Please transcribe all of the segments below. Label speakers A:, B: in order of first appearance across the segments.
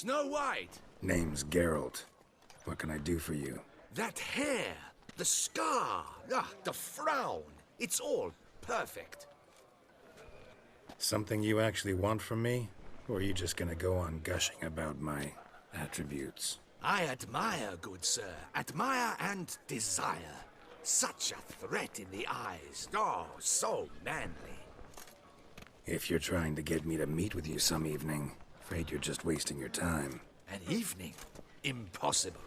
A: Snow White!
B: Name's Geralt. What can I do for you?
A: That hair, the scar, the frown. It's all perfect.
B: Something you actually want from me? Or are you just gonna go on gushing about my attributes?
A: I admire, good sir. Admire and desire. Such a threat in the eyes. Oh, so manly.
B: If you're trying to get me to meet with you some evening, afraid you're just wasting your time.
A: An evening? Impossible.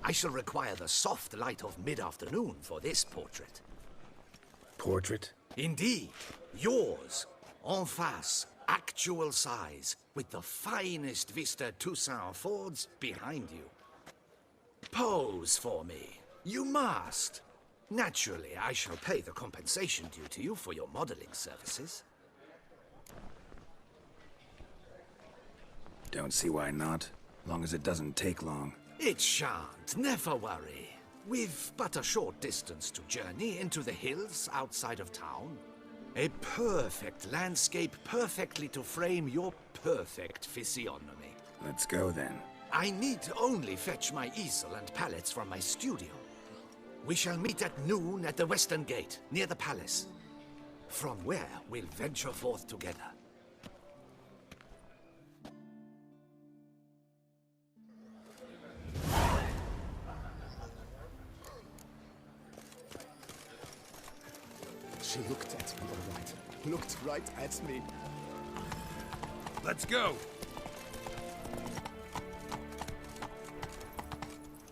A: I shall require the soft light of mid-afternoon for this portrait.
B: Portrait?
A: Indeed. Yours. En face. Actual size. With the finest Vista Toussaint affords behind you. Pose for me. You must. Naturally, I shall pay the compensation due to you for your modeling services.
B: Don't see why not. Long as it doesn't take long.
A: It shan't, never worry. We've but a short distance to journey into the hills outside of town. A perfect landscape perfectly to frame your perfect physiognomy.
B: Let's go then.
A: I need only fetch my easel and palettes from my studio. We shall meet at noon at the western gate, near the palace. From where we'll venture forth together.
C: She looked at me, all right. Looked right at me.
D: Let's go!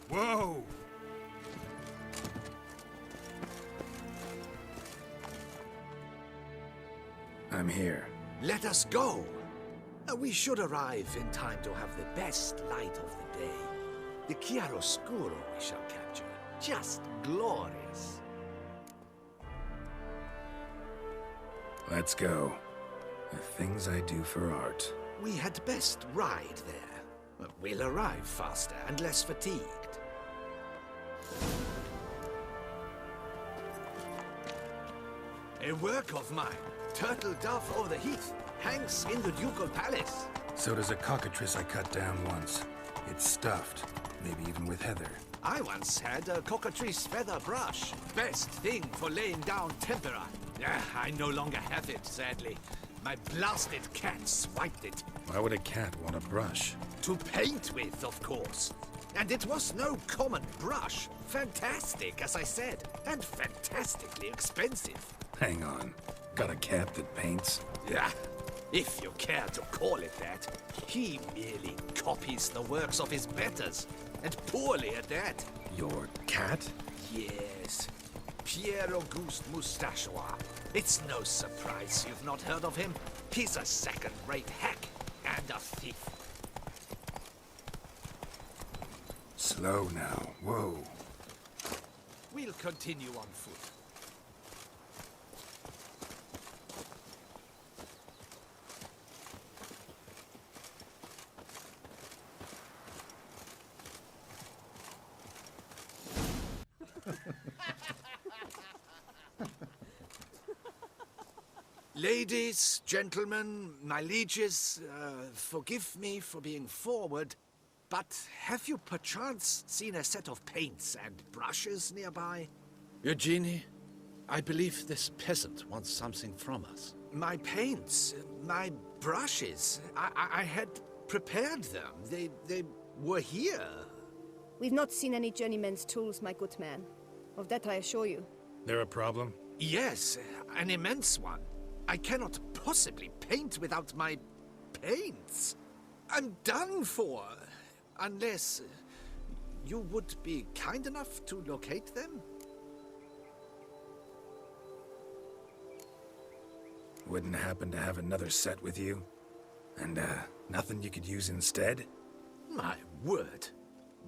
D: Whoa!
B: I'm here.
A: Let us go! We should arrive in time to have the best light of the day. The chiaroscuro we shall capture. Just glorious.
B: Let's go. The things I do for art.
A: We had best ride there. We'll arrive faster and less fatigued. A work of mine, Turtle Dove over the Heath, hangs in the Ducal Palace.
B: So does a cockatrice I cut down once. It's stuffed, maybe even with heather.
A: I once had a cockatrice feather brush. Best thing for laying down tempera. I no longer have it, sadly. My blasted cat swiped it.
B: Why would a cat want a brush?
A: To paint with, of course. And it was no common brush. Fantastic, as I said. And fantastically expensive.
B: Hang on. Got a cat that paints?
A: Yeah, if you care to call it that. He merely copies the works of his betters. And poorly at that.
B: Your cat?
A: Yes. Pierre-Auguste Moustachois. It's no surprise you've not heard of him. He's a second-rate hack and a thief.
B: Slow now. Whoa.
A: We'll continue on foot. Ladies, gentlemen, my lieges, forgive me for being forward, but have you perchance seen a set of paints and brushes nearby?
E: Eugenie, I believe this peasant wants something from us.
A: My paints, my brushes, I had prepared them. They were here.
F: We've not seen any journeyman's tools, my good man. Of that I assure you.
B: There a problem?
A: Yes, an immense one. I cannot possibly paint without my paints. I'm done for. Unless you would be kind enough to locate them?
B: Wouldn't happen to have another set with you? And, nothing you could use instead?
A: My word.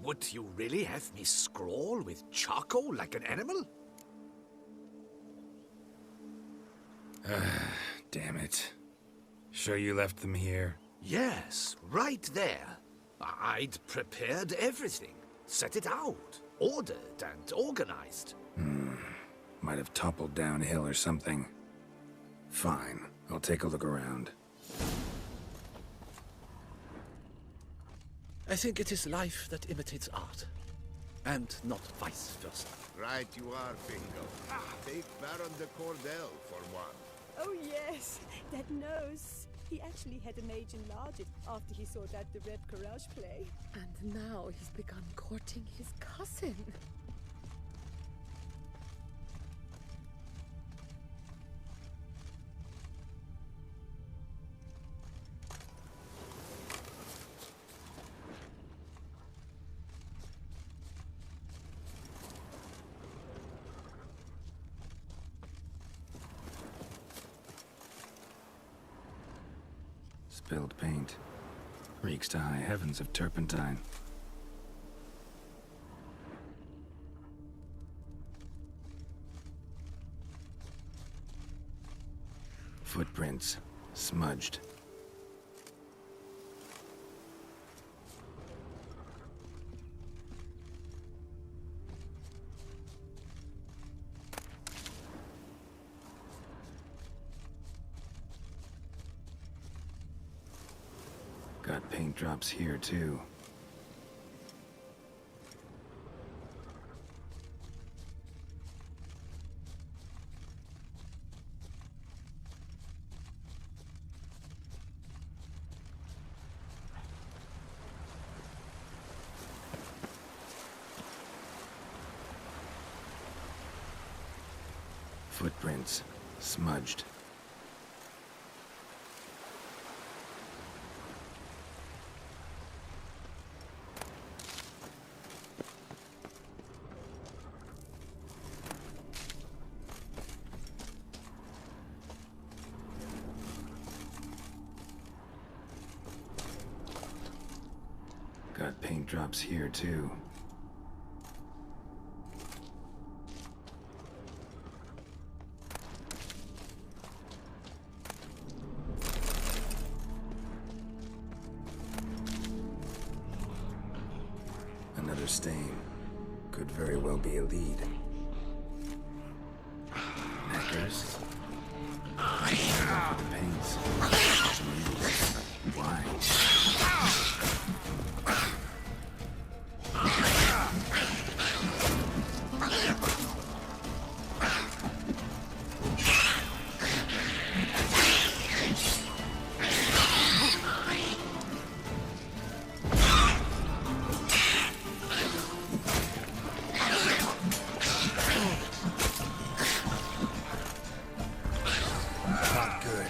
A: Would you really have me scrawl with charcoal like an animal?
B: Damn it. Sure you left them here?
A: Yes, right there. I'd prepared everything. Set it out. Ordered and organized.
B: Might have toppled downhill or something. Fine. I'll take a look around.
E: I think it is life that imitates art, and not vice versa.
G: Right you are, Bingo. Take Baron de Cordel for one.
F: Oh yes, that nose. He actually had a mage enlarge it after he saw that the Red Courage play. And now he's begun courting his cousin.
B: Spilled paint. Reeks to high heavens of turpentine. Footprints. Smudged. Got paint drops here, too. Footprints. Smudged. Got paint drops here, too. Another stain. Could very well be a lead. Knackers. The paints. Jeez. Why?
D: Not good.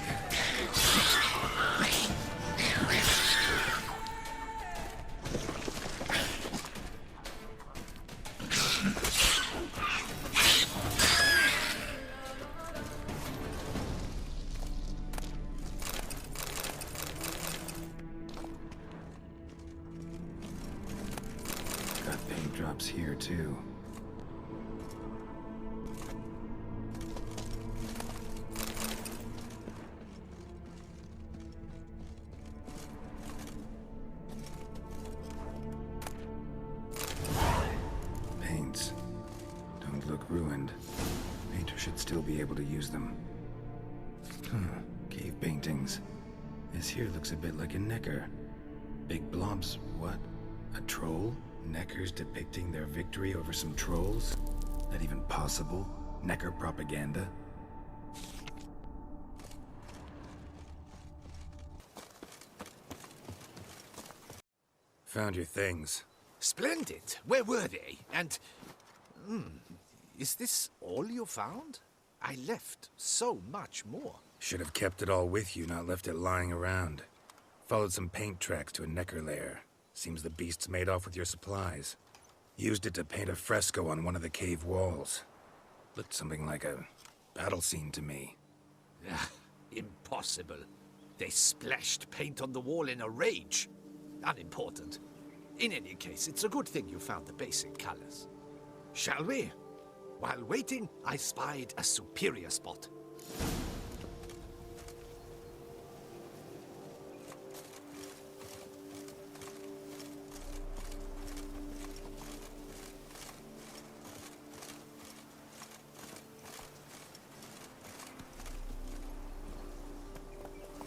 B: Got paint drops here, too. Paints. Don't look ruined. Painter should still be able to use them. Cave paintings. This here looks a bit like a necker. Big blobs, what? A troll? Neckers depicting their victory over some trolls? That even possible? Necker propaganda? Found your things.
A: Splendid. Where were they? And... is this all you found? I left so much more.
B: Should have kept it all with you, not left it lying around. Followed some paint tracks to a necker lair. Seems the beast's made off with your supplies. Used it to paint a fresco on one of the cave walls. Looked something like a battle scene to me.
A: Impossible. They splashed paint on the wall in a rage. Unimportant. In any case, it's a good thing you found the basic colors. Shall we? While waiting, I spied a superior spot.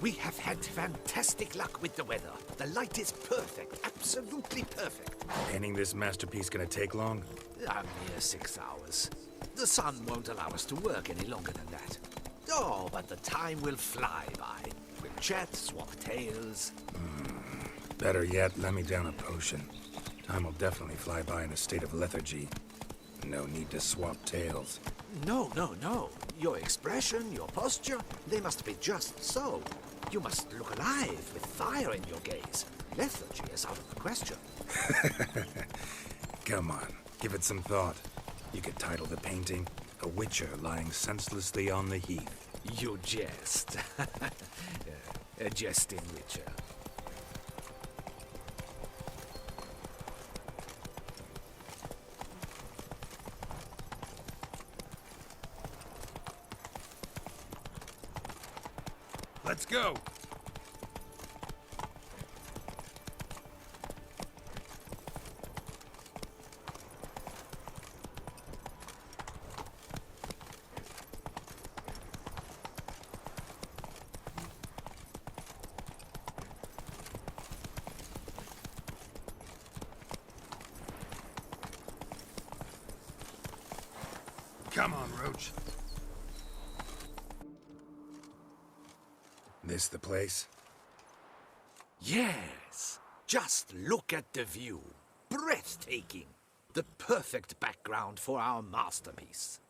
A: We have had fantastic luck with the weather. The light is perfect, absolutely perfect.
B: Painting this masterpiece gonna take long?
A: A mere 6 hours. The sun won't allow us to work any longer than that. Oh, but the time will fly by. We'll chat, swap tales.
B: Better yet, let me down a potion. Time will definitely fly by in a state of lethargy. No need to swap tales.
A: No, no, no. Your expression, your posture, they must be just so. You must look alive with fire in your gaze. Lethargy is out of the question.
B: Come on, give it some thought. You could title the painting, A Witcher Lying Senselessly on the Heath.
A: You jest. A jesting witcher.
D: Let's go. Come on, Roach.
B: This the place?
A: Yes. Just look at the view. Breathtaking. The perfect background for our masterpiece.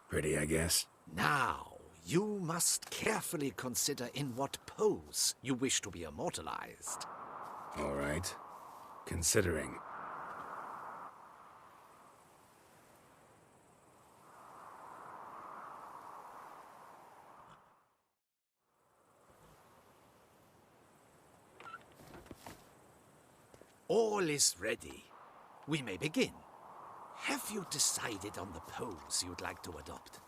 B: Pretty, I guess.
A: Now, you must carefully consider in what pose you wish to be immortalized.
B: All right. Considering.
A: All is ready. We may begin. Have you decided on the pose you'd like to adopt?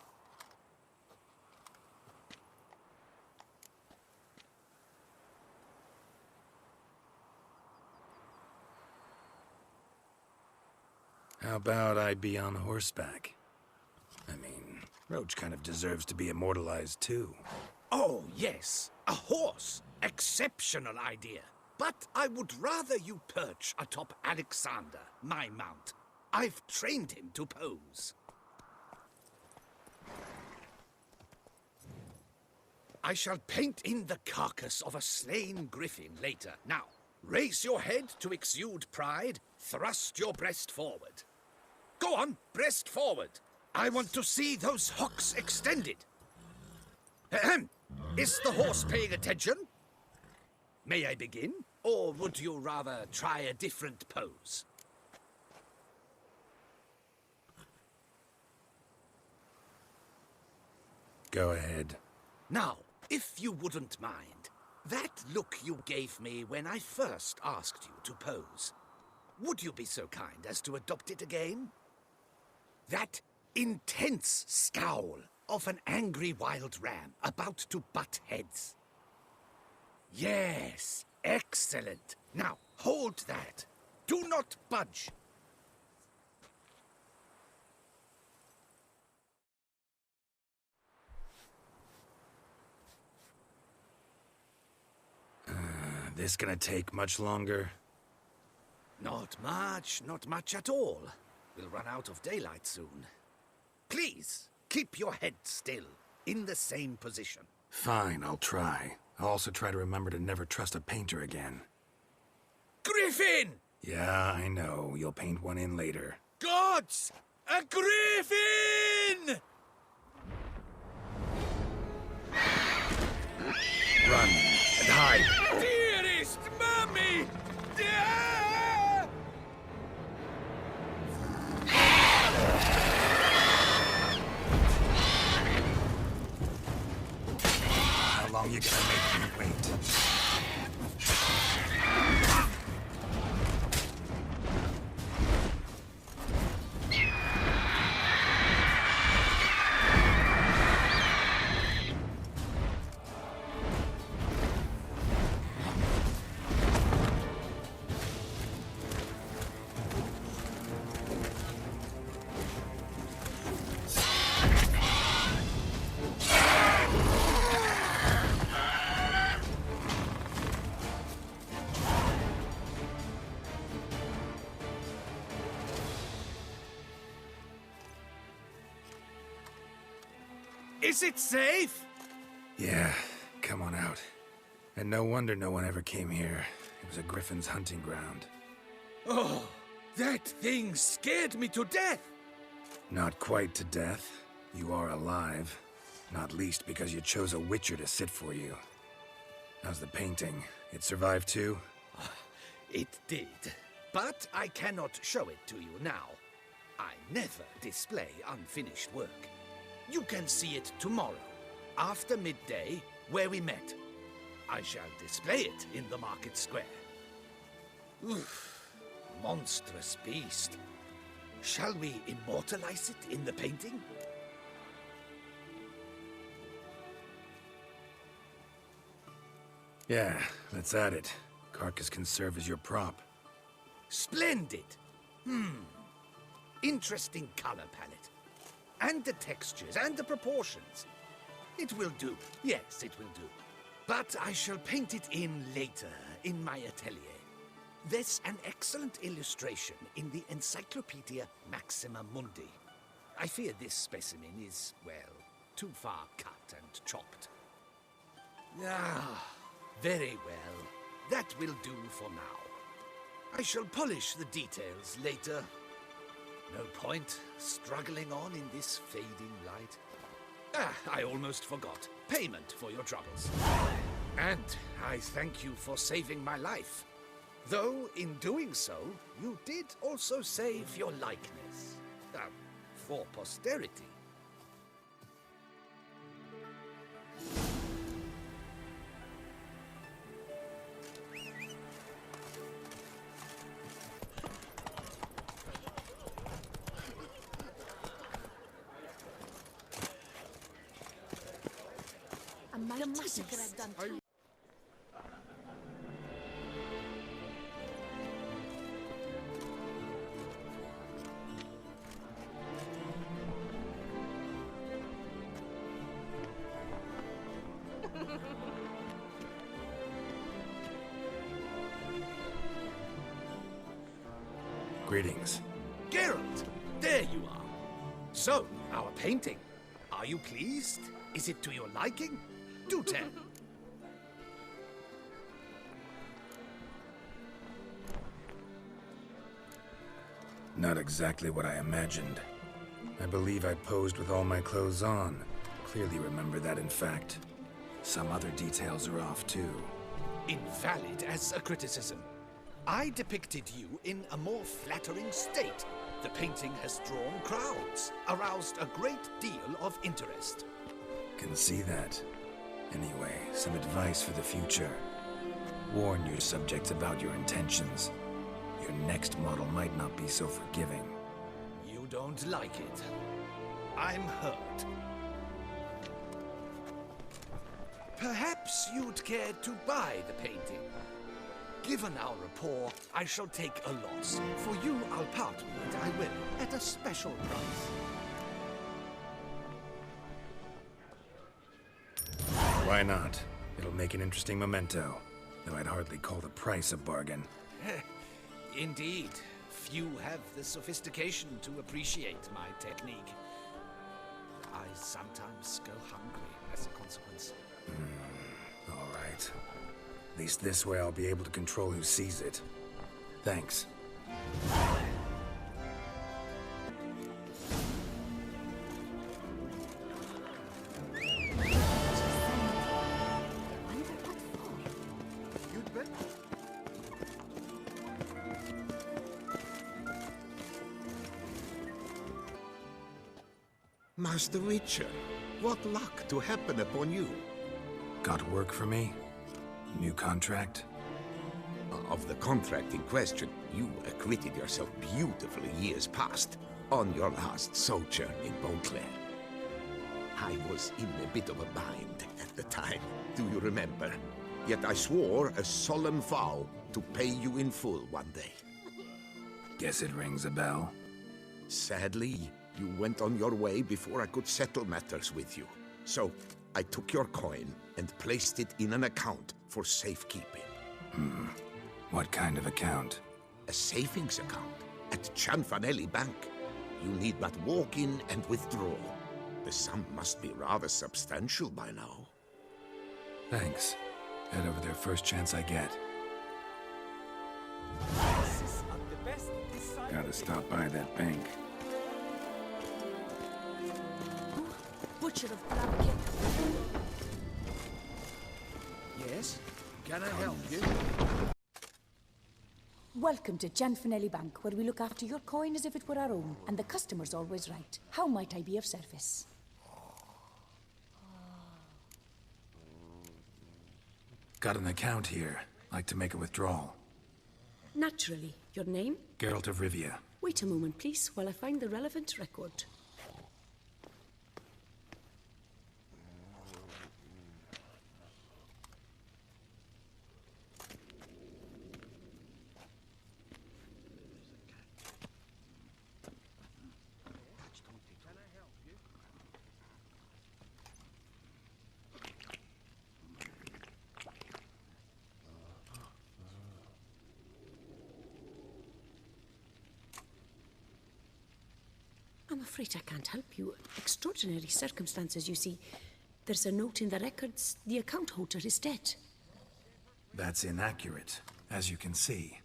B: How about I be on horseback? I mean, Roach kind of deserves to be immortalized too.
A: Oh, yes. A horse. Exceptional idea. But I would rather you perch atop Alexander, my mount. I've trained him to pose. I shall paint in the carcass of a slain griffin later. Now, raise your head to exude pride. Thrust your breast forward. Go on, breast forward. I want to see those hocks extended. Ahem. Is the horse paying attention? May I begin? Or would you rather try a different pose?
B: Go ahead.
A: Now, if you wouldn't mind, that look you gave me when I first asked you to pose, would you be so kind as to adopt it again? That intense scowl of an angry wild ram about to butt heads. Yes, excellent. Now, hold that. Do not budge.
B: This gonna take much longer?
A: Not much at all. We'll run out of daylight soon. Please, keep your head still, in the same position.
B: Fine, I'll try. I'll also try to remember to never trust a painter again.
A: Griffin!
B: Yeah, I know. You'll paint one in later.
A: Gods! A griffin!
B: Run and hide!
A: Dearest Mummy! Ah!
B: How long you gonna make me wait?
A: Is it safe?
B: Yeah, come on out. And no wonder no one ever came here. It was a griffin's hunting ground.
A: Oh, that thing scared me to death.
B: Not quite to death. You are alive. Not least because you chose a witcher to sit for you. How's the painting? It survived too?
A: It did. But I cannot show it to you now. I never display unfinished work. You can see it tomorrow, after midday, where we met. I shall display it in the market square. Oof, monstrous beast. Shall we immortalize it in the painting?
B: Yeah, let's add it. Carcass can serve as your prop.
A: Splendid! Interesting color palette. And the textures and the proportions. It will do. Yes, it will do. But I shall paint it in later, in my atelier. There's an excellent illustration in the Encyclopedia Maxima Mundi. I fear this specimen is, well, too far cut and chopped. Ah, very well. That will do for now. I shall polish the details later. No point struggling on in this fading light. Ah, I almost forgot. Payment for your troubles. And I thank you for saving my life. Though, in doing so, you did also save your likeness. For posterity.
F: The massacre I've done too.
B: Greetings.
A: Geralt! There you are. So, our painting. Are you pleased? Is it to your liking? Do tell.
B: Not exactly what I imagined. I believe I posed with all my clothes on. Clearly remember that, in fact. Some other details are off, too.
A: Invalid as a criticism. I depicted you in a more flattering state. The painting has drawn crowds, aroused a great deal of interest.
B: Can see that. Anyway, some advice for the future. Warn your subjects about your intentions. Your next model might not be so forgiving.
A: You don't like it. I'm hurt. Perhaps you'd care to buy the painting. Given our rapport, I shall take a loss. For you, I'll part with it, I will, at a special price.
B: Why not? It'll make an interesting memento, though I'd hardly call the price a bargain.
A: Indeed. Few have the sophistication to appreciate my technique. I sometimes go hungry as a consequence.
B: All right. At least this way I'll be able to control who sees it. Thanks.
C: You'd bet. Master Witcher, what luck to happen upon you.
B: Got work for me? New contract?
C: Of the contract in question, you acquitted yourself beautifully years past on your last sojourn in Beauclair. I was in a bit of a bind at the time, do you remember? Yet I swore a solemn vow to pay you in full one day.
B: Guess it rings a bell.
C: Sadly, you went on your way before I could settle matters with you. So, I took your coin and placed it in an account for safekeeping.
B: What kind of account?
C: A savings account at Cianfanelli Bank. You need but walk in and withdraw. The sum must be rather substantial by now.
B: Thanks. Head over there first chance I get. Gotta stop by that bank.
H: Butcher of Blaviken.
E: Yes? Can I help you?
H: Welcome to Gianfinelli Bank, where we look after your coin as if it were our own, and the customer's always right. How might I be of service?
B: Got an account here. Like to make a withdrawal.
H: Naturally. Your name?
B: Geralt of Rivia.
H: Wait a moment, please, while I find the relevant record. I'm afraid I can't help you. Extraordinary circumstances, you see. There's a note in the records. The account holder is dead.
B: That's inaccurate, as you can see.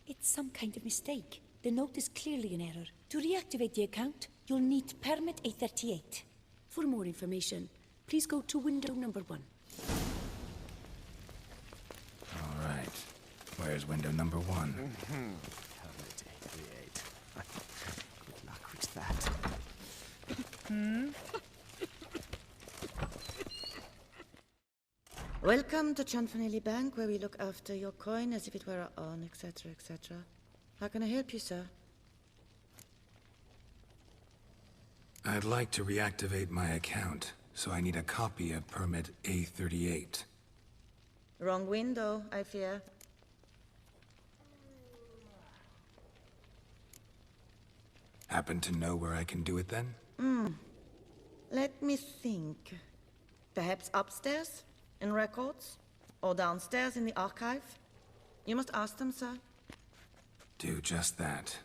H: It's some kind of mistake. The note is clearly an error. To reactivate the account, you'll need permit A38. For more information, please go to window number 1.
B: All right. Where's window number 1?
I: Permit A38. Good luck with that.
J: Welcome to Gianfinelli Bank, where we look after your coin as if it were our own, etc., etc. How can I help you, sir?
B: I'd like to reactivate my account, so I need a copy of permit A38.
J: Wrong window, I fear.
B: Happen to know where I can do it then?
J: Let me think. Perhaps upstairs, in records? Or downstairs in the archive? You must ask them, sir.
B: Do just that.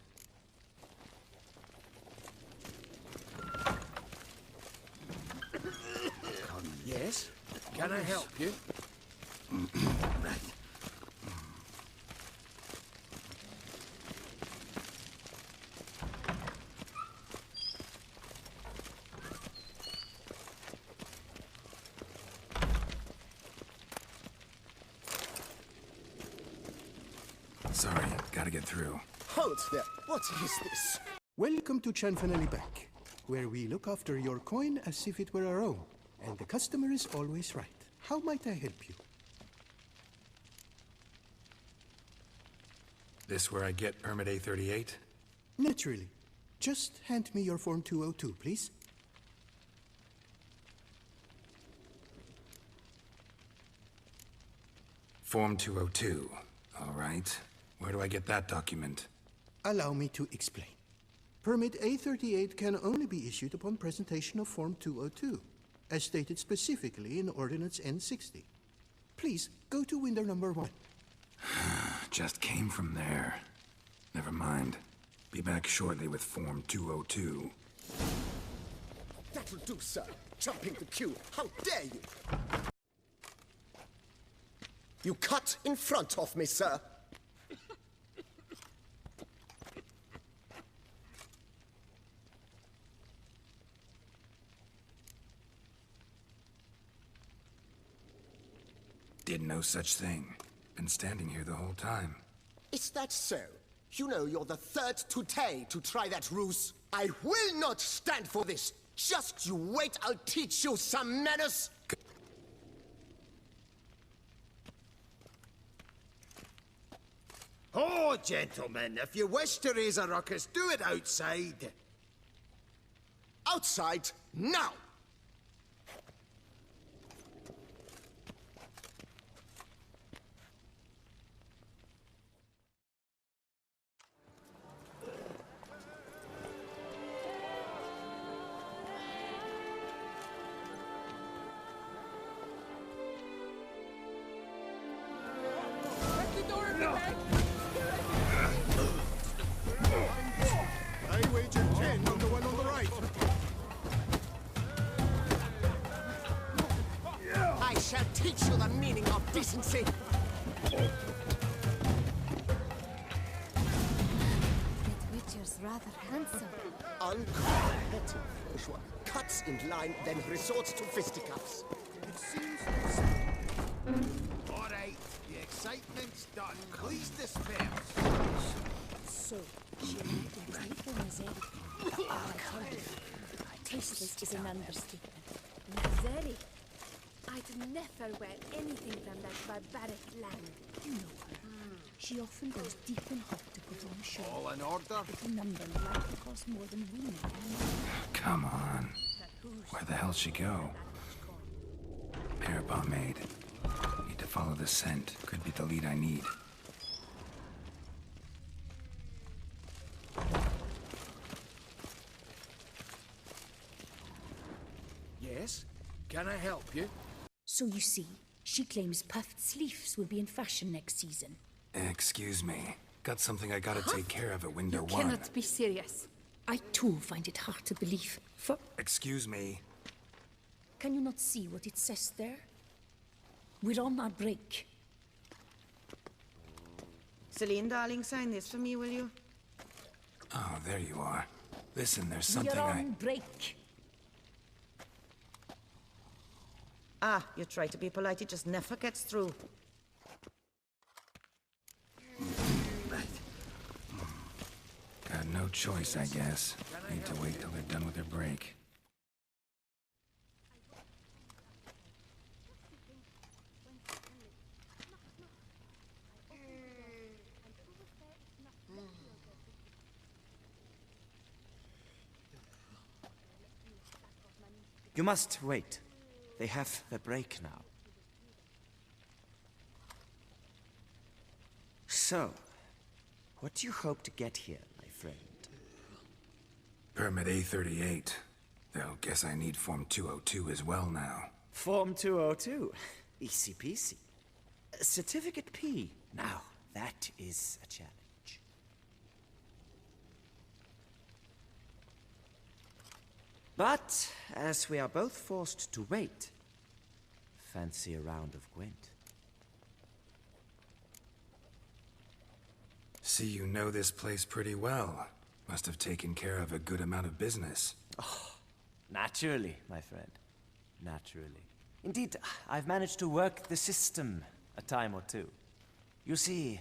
E: Yes? Can I help you?
B: Sorry, gotta get through.
I: Hold there. What is this?
K: Welcome to Gianfinelli Bank, where we look after your coin as if it were our own, and the customer is always right. How might I help you?
B: This where I get permit A38?
K: Naturally. Just hand me your Form 202, please.
B: Form 202. All right. Where do I get that document?
K: Allow me to explain. Permit A38 can only be issued upon presentation of Form 202, as stated specifically in Ordinance N60. Please, go to window number 1.
B: Just came from there. Never mind. Be back shortly with Form 202.
I: That'll do, sir. Jumping the queue. How dare you? You cut in front of me, sir.
B: Did no such thing. Been standing here the whole time.
I: Is that so? You know you're the third today to try that ruse. I will not stand for this. Just you wait, I'll teach you some manners.
A: Oh, gentlemen, if you wish to raise a ruckus, do it outside.
I: Outside, now!
G: I wager 10 on the one on the right.
I: I shall teach you the meaning of decency.
F: That Witcher's rather handsome.
I: Uncompetitive bourgeois. Cuts in line, then resorts to fisticuffs.
K: It seems
G: All right, the excitement's done. Please disperse.
H: So, she might have been for Nazeri. Tasteless is an understatement.
F: Nazeri. I'd never wear anything from that barbaric land.
H: You know her. She often goes deep and hot to put on a show.
G: All in order?
H: Little number likely costs more than we make.
B: Come on. Where the hell'd she go? Hair pomade. Need to follow the scent. Could be the lead I need.
E: Yes? Can I help you?
H: So you see, she claims puffed sleeves will be in fashion next season.
B: Excuse me. Got something I gotta take care of at window
F: You
B: one.
F: cannot be serious.
H: I too find it hard to believe. For
B: Excuse me.
H: can you not see what it says there? We're on our break.
J: Celine, darling, sign this for me, will you?
B: Oh, there you are. Listen, there's something
H: We're on break.
J: Ah, you try to be polite, it just never gets through.
B: Got no choice, I guess. Need to wait till they're done with their break.
L: You must wait. They have the break now. So, what do you hope to get here, my friend?
B: Permit A38. Though, guess I need Form 202 as well now.
L: Form 202. Easy peasy. Certificate P. Now, that is a challenge. But, as we are both forced to wait, fancy a round of Gwent.
B: See, you know this place pretty well. Must have taken care of a good amount of business.
L: Oh, naturally, my friend. Naturally. Indeed, I've managed to work the system a time or two. You see,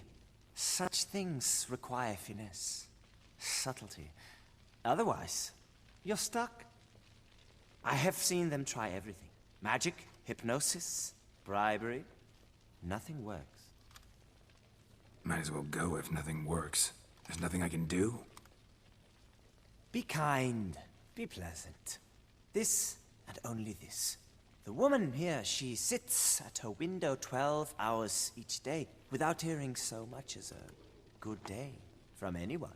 L: such things require finesse, subtlety. Otherwise, you're stuck. I have seen them try everything. Magic, hypnosis, bribery. Nothing works.
B: Might as well go if nothing works. There's nothing I can do.
L: Be kind. Be pleasant. This and only this. The woman here, she sits at her window 12 hours each day without hearing so much as a good day from anyone.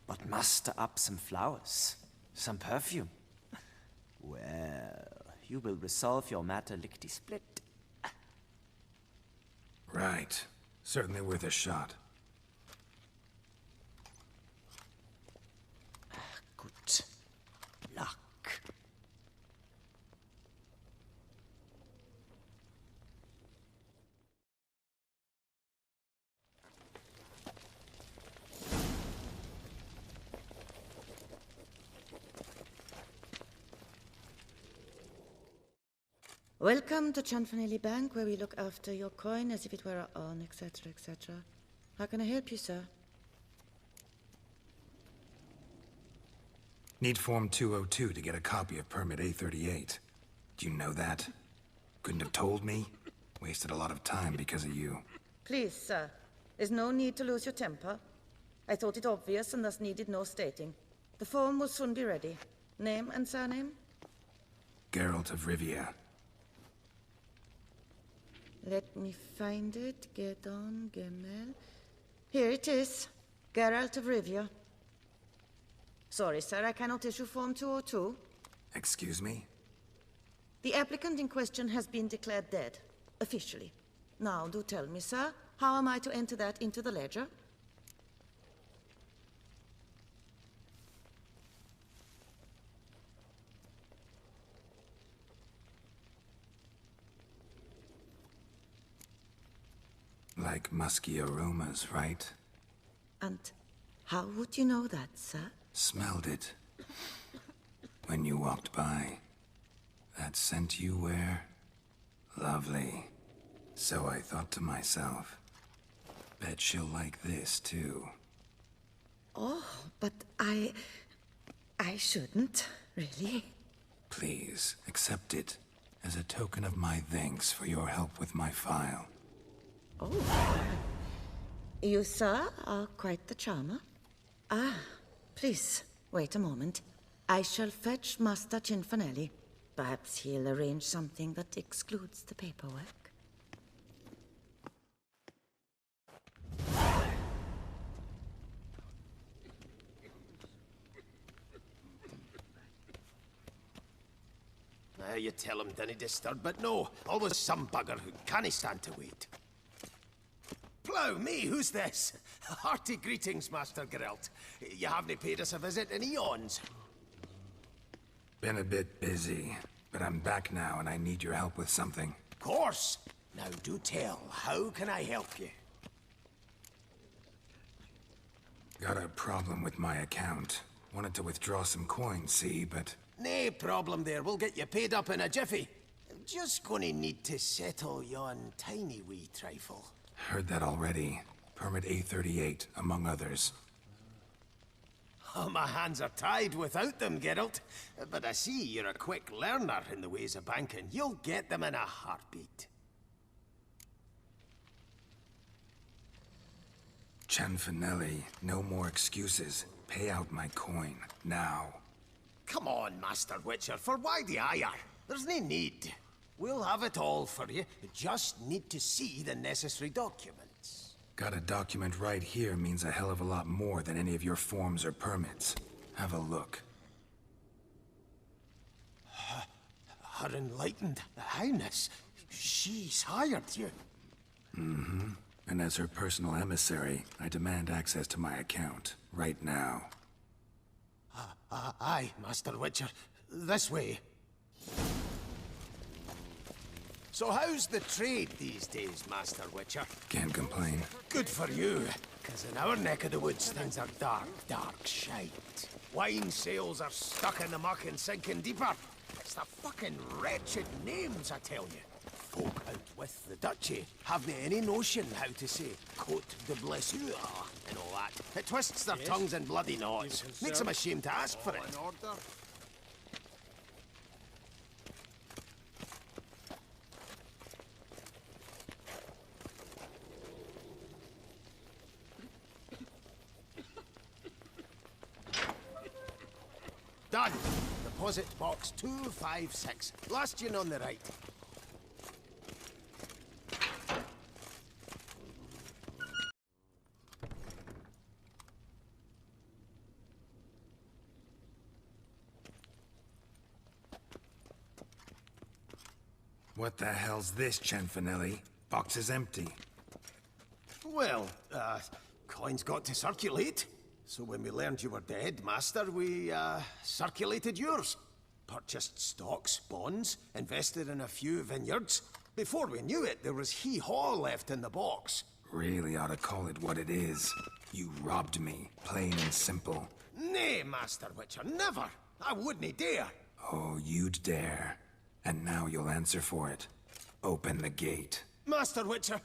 L: But muster up some flowers, some perfume. Well, you will resolve your matter lickety-split.
B: Right. Certainly worth a shot.
L: Good luck.
J: Welcome to Chanfanelli Bank, where we look after your coin as if it were our own, etc., etc. How can I help you, sir?
B: Need Form 202 to get a copy of Permit A38. Do you know that? Couldn't have told me? Wasted a lot of time because of you.
J: Please, sir. There's no need to lose your temper. I thought it obvious and thus needed no stating. The form will soon be ready. Name and surname?
B: Geralt of Rivia.
J: Let me find it. Get on, Gemel. Here it is. Geralt of Rivia. Sorry, sir, I cannot issue Form 202.
B: Excuse me?
J: The applicant in question has been declared dead, officially. Now, do tell me, sir, how am I to enter that into the ledger?
B: Like musky aromas, right?
J: And how would you know that, sir?
B: Smelled it. When you walked by. That scent you wear? Lovely. So I thought to myself, bet she'll like this too.
J: Oh, but I shouldn't, really.
B: Please, accept it as a token of my thanks for your help with my file.
J: Oh. You, sir, are quite the charmer. Ah, please, wait a moment. I shall fetch Master Cinfanelli. Perhaps he'll arrange something that excludes the paperwork.
M: You tell him, dinna disturb, but no, always some bugger who can't stand to wait. Plough me, who's this? Hearty greetings, Master Geralt. You haven't paid us a visit in eons.
B: Been a bit busy, but I'm back now and I need your help with something.
M: Of course. Now do tell, how can I help you?
B: Got a problem with my account. Wanted to withdraw some coins, see, but...
M: No problem there, we'll get you paid up in a jiffy. Just gonna need to settle yon tiny wee trifle.
B: Heard that already. Permit A38, among others.
M: Oh, my hands are tied without them, Geralt. But I see you're a quick learner in the ways of banking. You'll get them in a heartbeat.
B: Cinfanelli, no more excuses. Pay out my coin, now.
M: Come on, Master Witcher, for why the ire? There's no need. We'll have it all for you. We just need to see the necessary documents.
B: Got a document right here means a hell of a lot more than any of your forms or permits. Have a look.
M: Her Enlightened Highness, she's hired you.
B: Mm-hmm. And as her personal emissary, I demand access to my account, right now.
M: Aye, Master Witcher. This way. So how's the trade these days, Master Witcher?
B: Can't complain.
M: Good for you, because in our neck of the woods things are dark, dark shite. Wine sales are stuck in the muck and sinking deeper. It's the fucking wretched names, I tell you. Folk out with the duchy haven't any notion how to say Côte de Blessure and all that. It twists their tongues in bloody knots. Makes them ashamed to ask for it. Done. Deposit box 256. Last one on the right.
B: What the hell's this, Cinfanelli? Box is empty.
M: Well, coins got to circulate. So when we learned you were dead, Master, we, circulated yours. Purchased stocks, bonds, invested in a few vineyards. Before we knew it, there was hee-haw left in the box.
B: Really ought to call it what it is. You robbed me, plain and simple.
M: Nay, Master Witcher, never. I wouldn't dare.
B: Oh, you'd dare. And now you'll answer for it. Open the gate.
M: Master Witcher,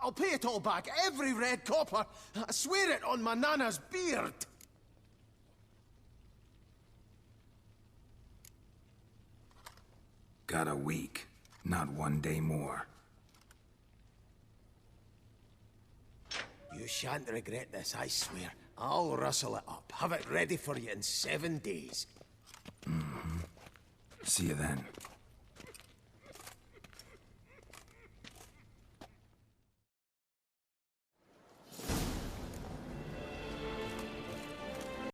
M: I'll pay it all back, every red copper. I swear it on my nana's beard.
B: Got a week, not 1 day more.
M: You shan't regret this, I swear. I'll rustle it up, have it ready for you in 7 days.
B: Mm-hmm. See you then.